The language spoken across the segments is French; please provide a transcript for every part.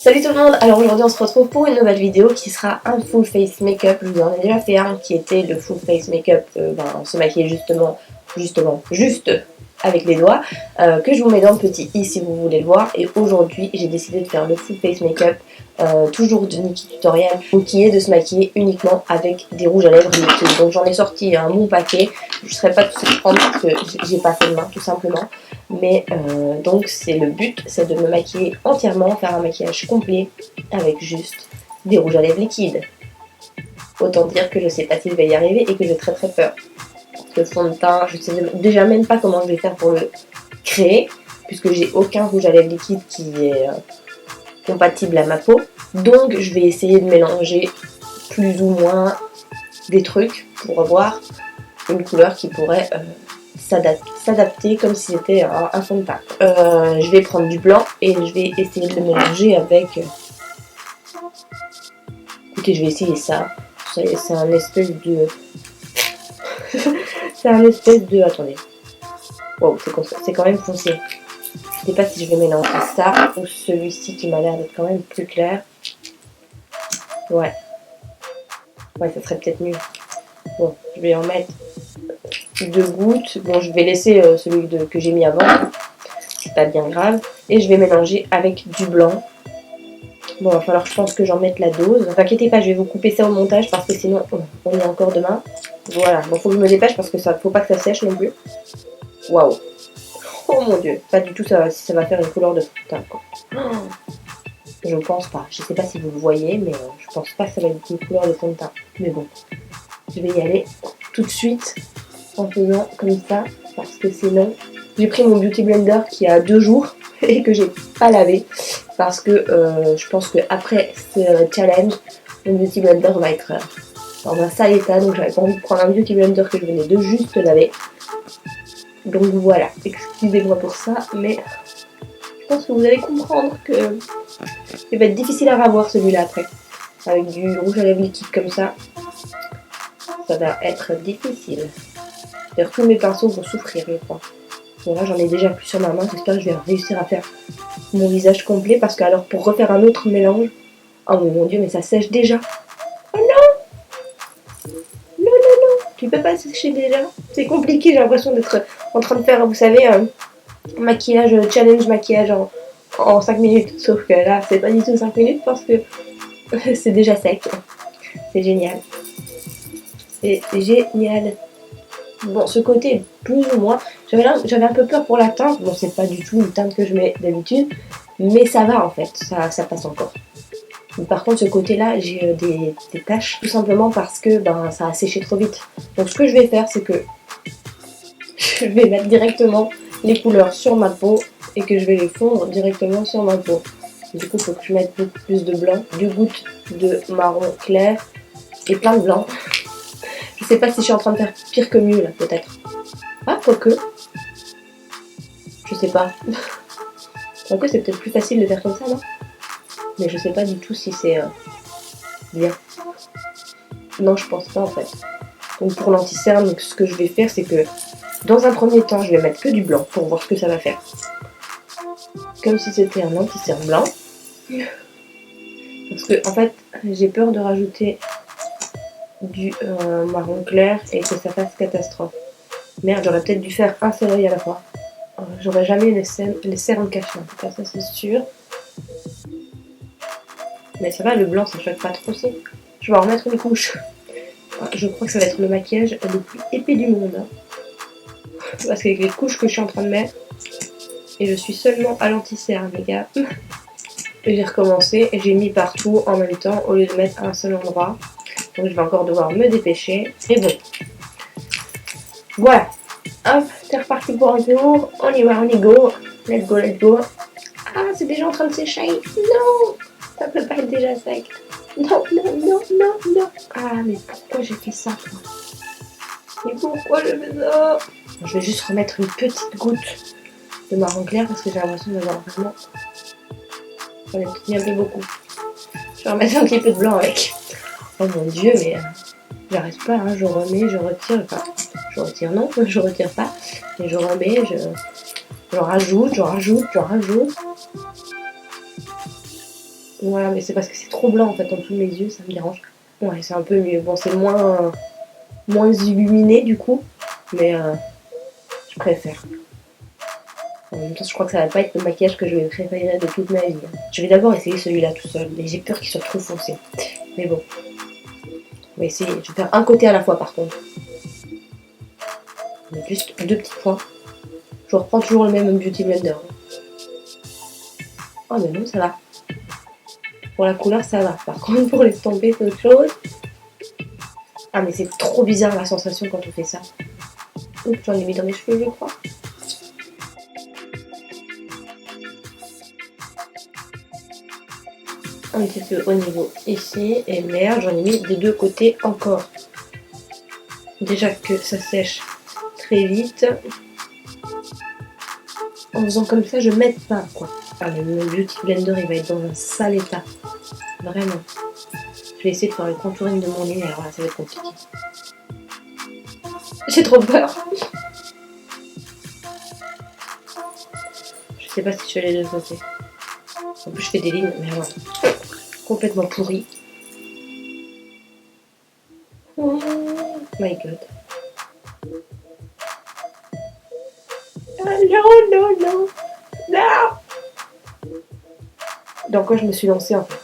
Salut tout le monde, alors aujourd'hui on se retrouve pour une nouvelle vidéo qui sera un full face make-up. Je vous en ai déjà fait un qui était le full face make-up, se maquiller juste avec les doigts, que je vous mets dans le petit i si vous voulez le voir. Et aujourd'hui j'ai décidé de faire le full face make-up, toujours de Nikki Tutorial, qui est de se maquiller uniquement avec des rouges à lèvres liquides. Donc j'en ai sorti un bon paquet, je ne serai pas tout seul prendre parce que j'ai pas fait de main tout simplement. Mais donc c'est le but, c'est de me maquiller entièrement, faire un maquillage complet avec juste des rouges à lèvres liquides. Autant dire que je sais pas si je vais y arriver et que j'ai très peur. Le fond de teint, je sais déjà même pas comment je vais faire pour le créer, puisque j'ai aucun rouge à lèvres liquide qui est compatible à ma peau. Donc je vais essayer de mélanger plus ou moins des trucs pour avoir une couleur qui pourrait s'adapter comme si c'était un fond de teint. Je vais prendre du blanc et je vais essayer de le mélanger avec... Écoutez, je vais essayer ça. C'est un espèce de... c'est un espèce de... Attendez. Wow, c'est quand même foncé. Je sais pas si je vais mélanger ça ou celui-ci qui m'a l'air d'être quand même plus clair. Ouais, ça serait peut-être mieux. Bon, je vais en mettre 2 gouttes. Bon, je vais laisser celui que j'ai mis avant. C'est pas bien grave. Et je vais mélanger avec du blanc. Bon, il va falloir, je pense, que j'en mette la dose. Ne t'inquiétez pas, je vais vous couper ça au montage parce que sinon, on est encore demain. Voilà, bon, faut que je me dépêche parce que ça, faut pas que ça sèche non plus. Waouh. Oh mon dieu, pas du tout ça, si ça va faire une couleur de teint, quoi. Je pense pas. Je sais pas si vous le voyez, mais je pense pas que ça va être une couleur de fond de teint. Mais bon, je vais y aller tout de suite en faisant comme ça parce que sinon, j'ai pris mon beauty blender qui a 2 jours et que j'ai pas lavé parce que je pense que après ce challenge, mon beauty blender va être dans un sale état, donc j'avais pas envie de prendre un beauty blender que je venais de juste laver. Donc voilà, excusez-moi pour ça, mais je pense que vous allez comprendre que il va être difficile à ravoir celui-là après. Avec du rouge à lèvres liquide comme ça, ça va être difficile. D'ailleurs, tous mes pinceaux vont souffrir, je crois. Bon, là, j'en ai déjà plus sur ma main, j'espère que je vais réussir à faire mon visage complet, parce que alors pour refaire un autre mélange, oh mon dieu, mais ça sèche déjà. Oh non, tu peux pas sécher déjà. C'est compliqué, j'ai l'impression d'être en train de faire, vous savez, maquillage, challenge maquillage en 5 minutes. Sauf que là, c'est pas du tout 5 minutes parce que c'est déjà sec. C'est génial. C'est génial. Bon, ce côté, plus ou moins, j'avais un peu peur pour la teinte. Bon, c'est pas du tout une teinte que je mets d'habitude, mais ça va en fait, ça passe encore. Mais par contre, ce côté-là, j'ai des taches, tout simplement parce que ça a séché trop vite. Donc ce que je vais faire, c'est que je vais mettre directement les couleurs sur ma peau et que je vais les fondre directement sur ma peau. Du coup, il faut que je mette beaucoup plus de blanc, 2 gouttes de marron clair et plein de blanc. Je sais pas si je suis en train de faire pire que mieux là, peut-être. Ah, quoique. Je sais pas. Quoique, c'est peut-être plus facile de faire comme ça, non? Mais je sais pas du tout si c'est bien. Non, je pense pas en fait. Donc pour l'anti-cerne, ce que je vais faire, c'est que dans un premier temps, je vais mettre que du blanc pour voir ce que ça va faire. Comme si c'était un anti-cerne blanc. Parce que en fait, j'ai peur de rajouter du marron clair et que ça fasse catastrophe. Merde, j'aurais peut-être dû faire un seul œil à la fois. J'aurais jamais les cernes cachées, en tout cas, ça c'est sûr. Mais ça va, le blanc ça choque pas trop aussi. Je vais en remettre une couche. Je crois que ça va être le maquillage le plus épais du monde. Hein. Parce qu'avec les couches que je suis en train de mettre, et je suis seulement à l'anti-cerne, les gars. Et j'ai recommencé et j'ai mis partout en même temps au lieu de mettre à un seul endroit. Donc je vais encore devoir me dépêcher. Et bon. Voilà. Hop, c'est reparti pour un tour. On y va, on y go. Let's go, let's go. Ah, c'est déjà en train de sécher. Non, ça peut pas être déjà sec. Non. Ah, mais pourquoi j'ai fait ça, toi? Mais pourquoi je fais ça? Je vais juste remettre une petite goutte de marron clair parce que j'ai l'impression d'avoir vraiment... J'en ai mis un peu beaucoup. Je vais remettre un petit peu de blanc avec. Oh mon dieu, mais j'arrête pas, hein. Je remets, je retire, enfin, je retire non, je retire pas, et je remets, je rajoute. Voilà, mais c'est parce que c'est trop blanc en fait en dessous de mes yeux, ça me dérange. Ouais, c'est un peu mieux. Bon, c'est moins illuminé du coup, mais je préfère. En même temps, je crois que ça va pas être le maquillage que je vais préférer de toute ma vie. Je vais d'abord essayer celui-là tout seul, mais j'ai peur qu'il soit trop foncé. Mais bon, on va essayer. Je vais faire un côté à la fois par contre. Donc, juste 2 petits points. Je reprends toujours le même Beauty Blender. Oh mais non, ça va. Pour la couleur, ça va. Par contre, pour l'estomper, c'est autre chose. Ah mais c'est trop bizarre la sensation quand on fait ça. Oups, j'en ai mis dans mes cheveux, je crois. Un petit peu au niveau ici. Et merde, j'en ai mis des deux côtés encore. Déjà que ça sèche très vite. En faisant comme ça, je m'aide pas, quoi. Ah, mais mon Beauty Blender, il va être dans un sale état. Vraiment. Je vais essayer de faire le contouring de mon nez, alors là, ça va être compliqué. J'ai trop peur. Je sais pas si je fais les deux côtés. En plus, je fais des lignes, mais alors, complètement pourries. Oh my god. Ah, non, non, non. Non. Dans quoi je me suis lancée en fait.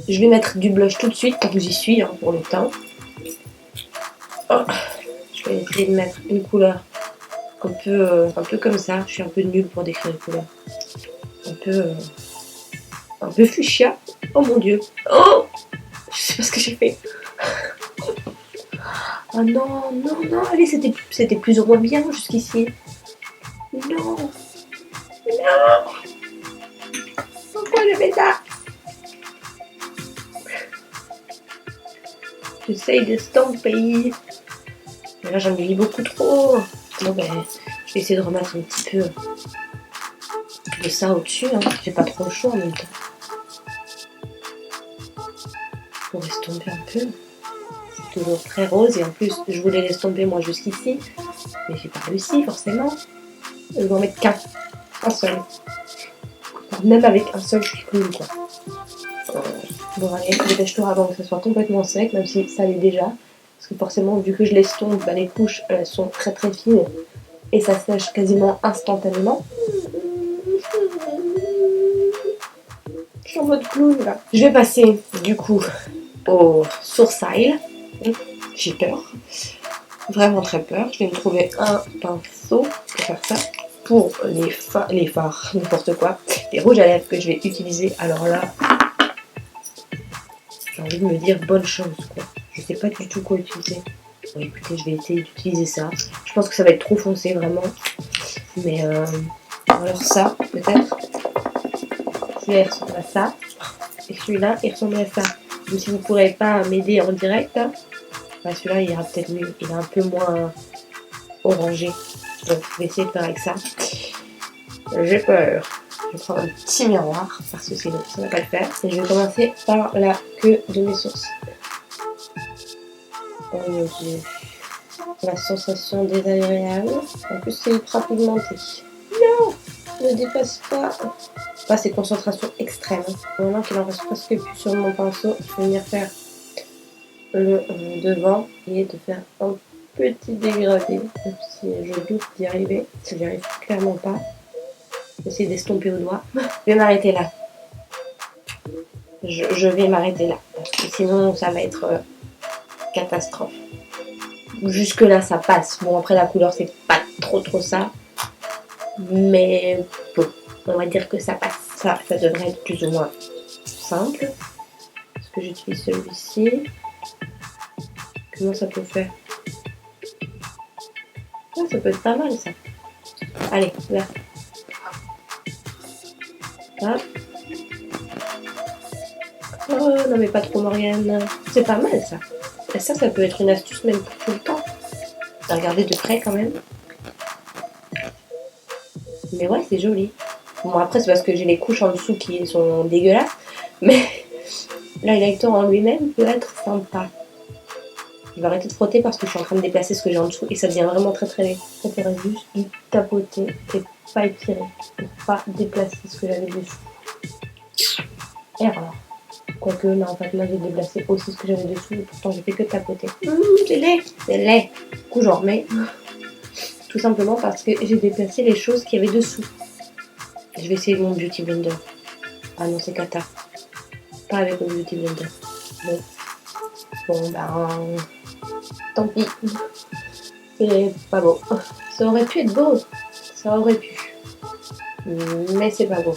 Je vais mettre du blush tout de suite, quand j'y suis, hein, pour le temps. Oh. Je vais essayer de mettre une couleur un peu comme ça. Je suis un peu nulle pour décrire les couleurs. Un peu fuchsia. Oh mon dieu. Oh, je sais pas ce que j'ai fait. Oh non, non, non. Allez, c'était plus ou moins bien jusqu'ici. Non. Non. Pourquoi j'ai fait ça? J'essaye d'estomper. Mais là, j'en ai mis beaucoup trop. Bon, ben, je vais essayer de remettre un petit peu de ça au-dessus. Hein. J'ai pas trop chaud en même temps. Pour estomper un peu. C'est toujours très rose. Et en plus, je voulais l'estomper moi jusqu'ici. Mais j'ai pas réussi, forcément. Je vais en mettre qu'un. Un seul. Même avec un seul, je suis cool, quoi. Bon, allez, dépêche-toi avant que ça soit complètement sec, même si ça l'est déjà. Parce que forcément, vu que je l'estompe, bah, les couches sont très très fines. Et ça sèche quasiment instantanément. Je suis en mode clown, là. Je vais passer, du coup, au sourcil. J'ai peur. Vraiment très peur. Je vais me trouver un pinceau pour faire ça. Pour les fards, n'importe quoi. Les rouges à lèvres que je vais utiliser. Alors là, j'ai envie de me dire bonne chance, quoi. Je sais pas du tout quoi utiliser. Bon, écoutez, je vais essayer d'utiliser ça. Je pense que ça va être trop foncé, vraiment. Mais alors ça, peut-être. Celui-là, il ressemble à ça. Et celui-là, il ressemble à ça. Donc si vous ne pourrez pas m'aider en direct, hein, bah, celui-là, il ira peut-être mieux. Il est un peu moins orangé. Donc, je vais essayer de faire avec ça. J'ai peur. Je vais prendre un petit miroir parce que sinon ça ne va pas le faire. Et je vais commencer par la queue de mes sourcils. Oh mon dieu. La sensation désagréable. En plus, c'est ultra pigmenté. Non, ne dépasse pas. Là, c'est concentration extrême. Maintenant qu'il en reste presque plus sur mon pinceau, je vais venir faire le devant et de faire un petit dégradé. Même si je doute d'y arriver. Si j'y arrive clairement pas. Je vais essayer d'estomper au doigt. Je vais m'arrêter là. Je vais m'arrêter là. Parce que sinon, ça va être catastrophe. Jusque là, ça passe. Bon, après, la couleur, c'est pas trop ça. Mais bon, on va dire que ça passe. Ça devrait être plus ou moins simple. Est-ce que j'utilise celui-ci? Comment ça peut faire? Ah, ça peut être pas mal, ça. Allez, là. Hop. Oh, non mais pas trop, Morgane. C'est pas mal, ça. Et ça peut être une astuce même pour tout le temps. À regarder de près, quand même. Mais ouais, c'est joli. Bon, après, c'est parce que j'ai les couches en dessous qui sont dégueulasses. Mais l'highlighter en lui-même peut être sympa. Je vais arrêter de frotter parce que je suis en train de déplacer ce que j'ai en dessous et ça devient vraiment très très laid. Ça ferait juste du tapoter et pas étirer. Pour pas déplacer ce que j'avais dessus. Et alors. Quoique, là, en fait, là, j'ai déplacé aussi ce que j'avais dessous. Et pourtant, j'ai fait que tapoter. C'est laid. C'est laid. Du coup, j'en remets. Tout simplement parce que j'ai déplacé les choses qu'il y avait dessous. Je vais essayer mon Beauty Blender. Ah non, c'est cata. Pas avec le Beauty Blender. Bon, bon ben... Tant pis. C'est pas beau. Ça aurait pu être beau. Ça aurait pu. Mais c'est pas beau.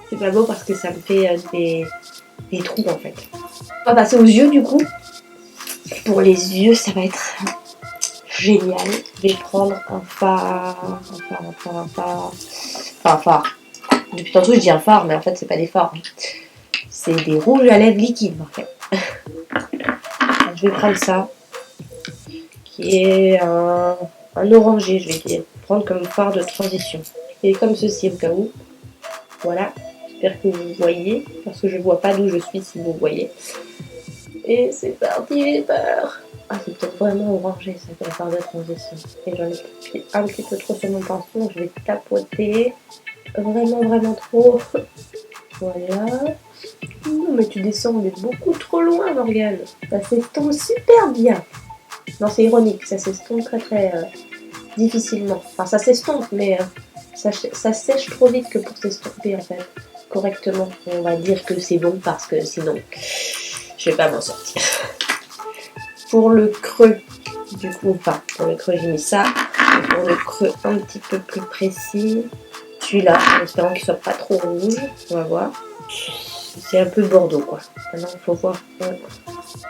C'est pas beau parce que ça me fait des trous en fait. On va passer aux yeux du coup. Pour les yeux, ça va être génial. Je vais prendre un fard. Un fard. Depuis tantôt je dis un fard, mais en fait c'est pas des fards. C'est des rouges à lèvres liquides en fait. Je vais prendre ça. Qui est un orangé, je vais prendre comme fard de transition. Et comme ceci au cas où. Voilà. J'espère que vous voyez, parce que je vois pas d'où je suis si vous voyez. Et c'est parti, j'ai peur. Ah, c'est peut-être vraiment orangé, ça, comme fard de transition. Et j'en ai pris un petit peu trop sur mon pinceau, donc je vais tapoter. Vraiment trop. Voilà. Mais tu descends mais beaucoup trop loin, Morgane. Ça s'estompe super bien. Non, c'est ironique, ça s'estompe très difficilement. Enfin, ça s'estompe, mais ça sèche trop vite que pour s'estomper, en fait. Correctement. On va dire que c'est bon parce que sinon, je vais pas m'en sortir. Pour le creux, du coup, enfin, pour le creux, j'ai mis ça. Et pour le creux un petit peu plus précis, celui-là, en espérant qu'il soit pas trop rouge. On va voir. C'est un peu bordeaux, quoi. Maintenant, il faut voir.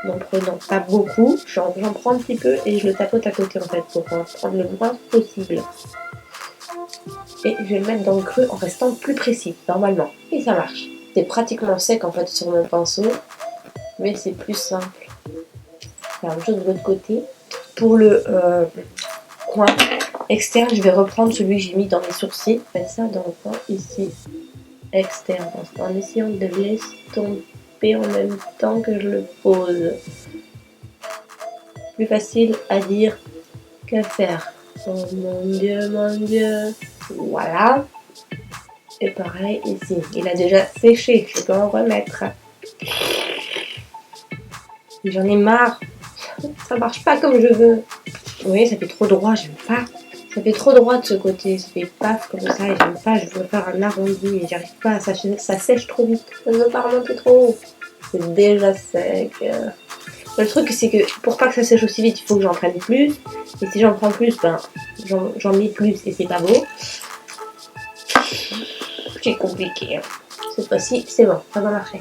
N'en prenant pas beaucoup, j'en prends un petit peu et je le tapote à côté en fait pour prendre le moins possible. Et je vais le mettre dans le creux en restant plus précis, normalement. Et ça marche. C'est pratiquement sec en fait sur mon pinceau, mais c'est plus simple. La même chose de l'autre côté. Pour le coin externe, je vais reprendre celui que j'ai mis dans mes sourcils. Je vais ça dans le coin ici, externe, en essayant de l'estomper en même temps que je le pose. Plus facile à dire qu'à faire. Oh mon Dieu. Voilà. Et pareil ici. Il a déjà séché. Je peux en remettre. J'en ai marre. Ça marche pas comme je veux. Vous voyez, ça fait trop droit. J'aime pas. Ça fait trop droit de ce côté. Ça fait paf comme ça. Et j'aime pas. Je veux faire un arrondi. Et j'arrive pas. Ça sèche trop vite. Ça ne veut pas remonter trop haut. C'est déjà sec. Le truc, c'est que pour pas que ça sèche aussi vite, il faut que j'en prenne plus. Et si j'en prends plus, ben, j'en mets plus et c'est pas beau. C'est compliqué. Hein. Cette fois-ci, c'est bon, ça va marcher.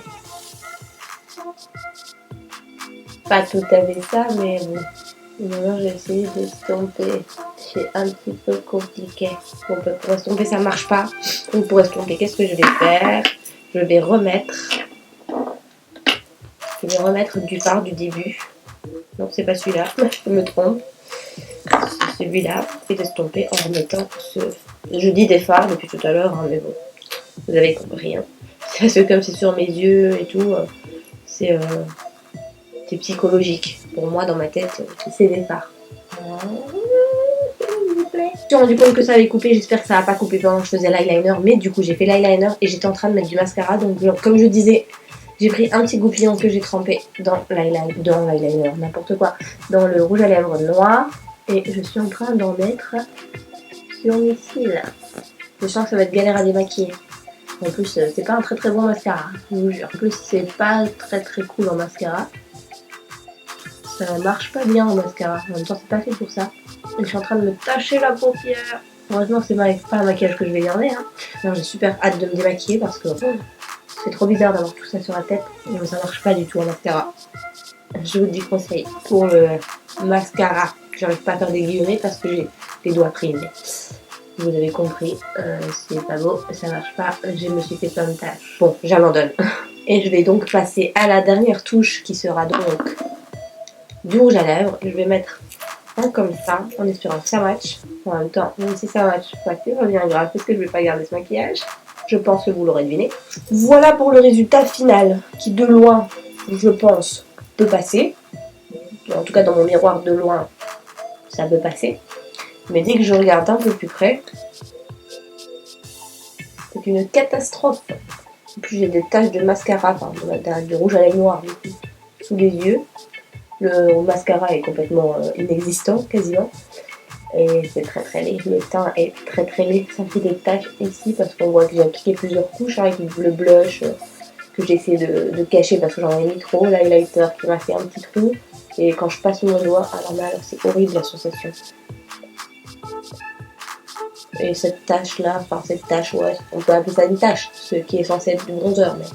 Pas tout à fait ça, mais bon. Maintenant, j'ai essayé d'estomper. C'est un petit peu compliqué. Bon, ben, pour estomper, ça marche pas. Donc, pour estomper, qu'est-ce que je vais faire? Je vais remettre. Je vais remettre du fard du début. Non, c'est pas celui-là, je me trompe. C'est celui-là, et d'estomper en remettant ce... Je dis des fards depuis tout à l'heure, hein, mais bon, vous avez compris. Hein. Parce que comme c'est sur mes yeux et tout, c'est psychologique. Pour moi, dans ma tête, c'est des fards. Je me suis rendu compte que ça avait coupé, j'espère que ça n'a pas coupé pendant que je faisais l'eyeliner, mais du coup j'ai fait l'eyeliner et j'étais en train de mettre du mascara, donc comme je disais, j'ai pris un petit goupillon que j'ai trempé dans l'eyeliner, n'importe quoi, dans le rouge à lèvres noir. Et je suis en train d'en mettre sur mes cils. Je sens que ça va être galère à démaquiller. En plus, c'est pas un très bon mascara, je vous jure. En plus, c'est pas très cool en mascara. Ça marche pas bien en mascara. En même temps, c'est pas fait pour ça. Et je suis en train de me tacher la paupière. Heureusement, c'est pas un maquillage que je vais garder. Hein. Alors, j'ai super hâte de me démaquiller parce que c'est trop bizarre d'avoir tout ça sur la tête. Et ça marche pas du tout en mascara. Je vous dis conseil pour le mascara. J'arrive pas à faire des guillemets parce que j'ai les doigts pris. Mais vous avez compris, c'est pas beau, ça marche pas. Je me suis fait plein de tâches. Bon, j'abandonne. Et je vais donc passer à la dernière touche qui sera donc du rouge à lèvres. Je vais mettre un comme ça, en espérant que ça match. En même temps, même si ça match, c'est pas bien grave parce que je vais pas garder ce maquillage. Je pense que vous l'aurez deviné. Voilà pour le résultat final qui de loin, je pense, peut passer. En tout cas dans mon miroir de loin, ça peut passer. Mais dès que je regarde un peu plus près, c'est une catastrophe. En plus j'ai des taches de mascara, enfin de rouge à lèvres noir du coup, sous les yeux. Le mascara est complètement inexistant quasiment. Et c'est très très laid. Le teint est très très laid. Ça fait des taches ici parce qu'on voit que j'ai appliqué plusieurs couches avec le blush que j'ai essayé de cacher parce que j'en ai mis trop. L'highlighter qui m'a fait un petit trou. Et quand je passe mon doigt, alors là c'est horrible la sensation. Et cette tache là, enfin cette tache, ouais, on peut appeler ça une tache, ce qui est censé être du bronzer. Mais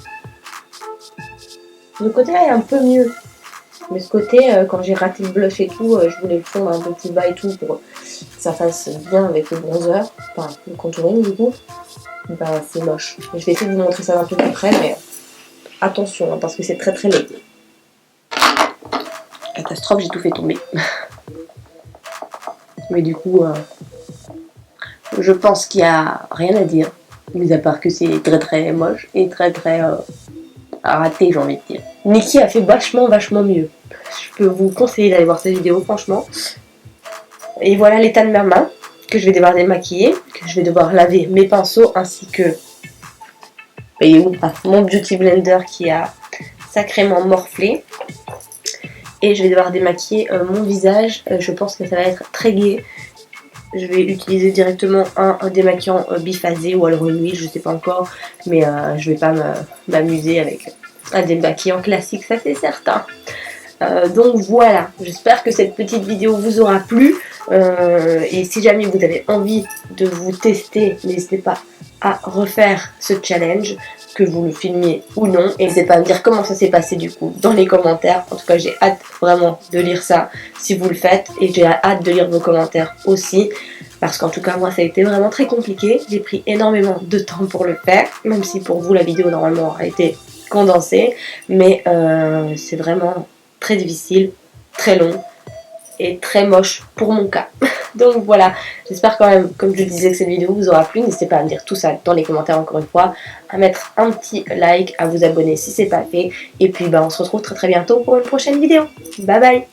le côté là est un peu mieux. Mais ce côté, quand j'ai raté le blush et tout, je voulais le fondre un peu plus bas et tout pour que ça fasse bien avec le bronzer, enfin le contouring du coup. Ben c'est moche. Je vais essayer de vous montrer ça d'un peu plus près, mais attention, hein, parce que c'est très très laid. Catastrophe, j'ai tout fait tomber. Mais du coup, je pense qu'il n'y a rien à dire, mis à part que c'est très très moche et très très raté, j'ai envie de dire. Nikki a fait vachement mieux. Je peux vous conseiller d'aller voir cette vidéo, franchement. Et voilà l'état de ma main, que je vais devoir démaquiller, que je vais devoir laver mes pinceaux, ainsi que mon Beauty Blender qui a sacrément morflé. Et je vais devoir démaquiller mon visage. Je pense que ça va être très gai. Je vais utiliser directement un démaquillant biphasé ou alors une huile, je sais pas encore. Mais je vais pas m'amuser avec un démaquillant classique, ça c'est certain. Donc voilà, j'espère que cette petite vidéo vous aura plu. Et si jamais vous avez envie de vous tester, n'hésitez pas à refaire ce challenge, que vous le filmiez ou non. Et n'hésitez pas à me dire comment ça s'est passé du coup dans les commentaires. En tout cas, j'ai hâte vraiment de lire ça si vous le faites. Et j'ai hâte de lire vos commentaires aussi. Parce qu'en tout cas, moi, ça a été vraiment très compliqué. J'ai pris énormément de temps pour le faire. Même si pour vous, la vidéo, normalement, a été condensée. Mais c'est vraiment très difficile, très long et très moche pour mon cas. Donc voilà, j'espère quand même, comme je le disais, que cette vidéo vous aura plu. N'hésitez pas à me dire tout ça dans les commentaires encore une fois, à mettre un petit like, à vous abonner si c'est pas fait. Et puis on se retrouve très très bientôt pour une prochaine vidéo. Bye bye.